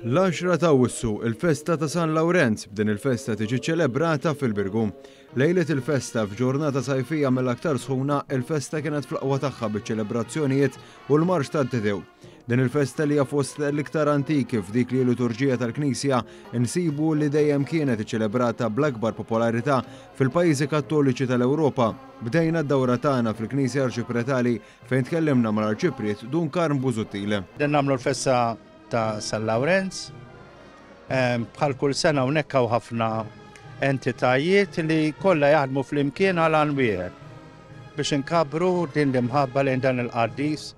L-10 ta' Awwissu, il-festa ta' San Lawrenz, b'din il-festa tiġi ċelebrata fil-Birgu. Lejlet il-festa f'ġurnata sajfija mill-aktar sħuna, il-festa kienet fl-qwa tagħha biċ-ċelebrazzjonijiet u l-marx tad-Dedew. Din il-festa li hija fost l-iktar antiki f'dik li l-liturġija tal-Knisja insibu li dejjem kienet iċċelebrata bl-akbar popolarità fil-pajjiżi Kattoliċi tal-Ewropa. Bdejna d-dawra tagħna fil-Knisja Arċipretali fejn tkellimna mal-Arċipriet Dunkarn Bużuttile. Den nagħmlu l-festa ta' San Lawrenz. Bħal kull sena hawnhekk hawn ħafna entitajiet li kollha jaħdmu flimkien għal għan wieħed biex inkabru din l-imħabba lejn dan il-qaddis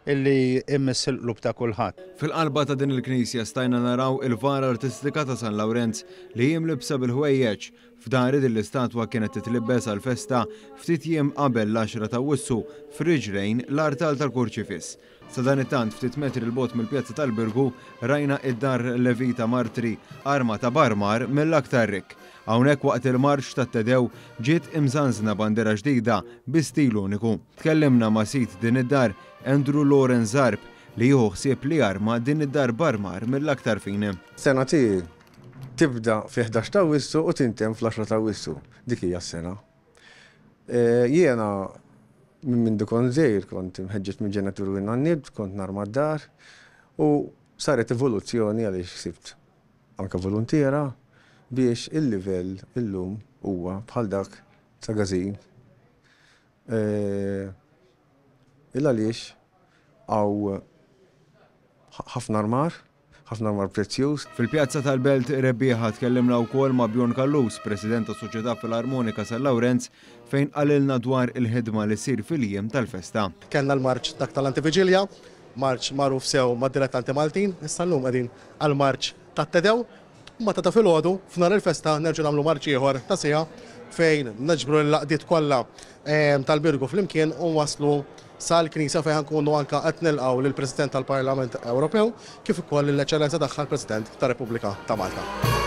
illi immiss il-qlub ta' kulħadd. Fil-qalba ta' din il-Knisja stajna naraw il-vara artistika ta' San Lawrenz li jimlibsa bil-ħwejjeġ. F'dari din l-istatwa kienet titlibbes għal-festa ftit jiem qabel l-10 ta' Awwissu f'Riġrejn l-artal tal-Kurċifis. Sa dan it-tant ftit metri l-bot mill-pjazza tal-Birgu rajna id-dar Levita Martri arma ta' Barmar mill-aktar rik. Hawnhekk waqt il-marx tat-Dedew ġiet imżanżna bandera ġdida bi stil uniku. Tkellimna ma' sit din id-dar Andrew Lawrence Zarb li jieħu ħsieb li arma din id-dar Barmar mill-aktar fini. Sena tibda fi 11 ta' Awwissu u tintem fl-10 ta' Awwissu. Dik hija s-sena. Jiena minn dikon żejr kont imħeġġeġ minn ġenetur u n-nib, kont narma d-dar u saret evoluzzjoni għaliex sibt anke volontiera biex il-livell illum huwa bħal dak ta' Gazin. Għaliex għaw ħafna armar prezzjuż. Fil-pjazza tal-Belt rebbieħa tkellimna wkoll ma' Bjorn Kallus, President tas-Soċjetà Filarmonika San Lawrenz, fejn qalilna dwar il-ħidma li ssir fil-jiem tal-festa. Kellna l-marċ dak tal-Antiviġilja, marċ magħruf sew mad-dilettanti Maltin, issa llum qegħdin għall-marċ tat-Tedew, ma ta' filgħodu f'nar il-festa nerġgħu nagħmlu marċ ieħor ta' siegħa fejn naġbru l-laqdiet kollha tal-Birgu flimkien u waslu sal-Knisja fejn nkunu anke qed nilqgħu lill-President tal-Parlament Ewropew kif ukoll l-Eċċellenza tagħha l-President tar-Repubblika ta' Malta.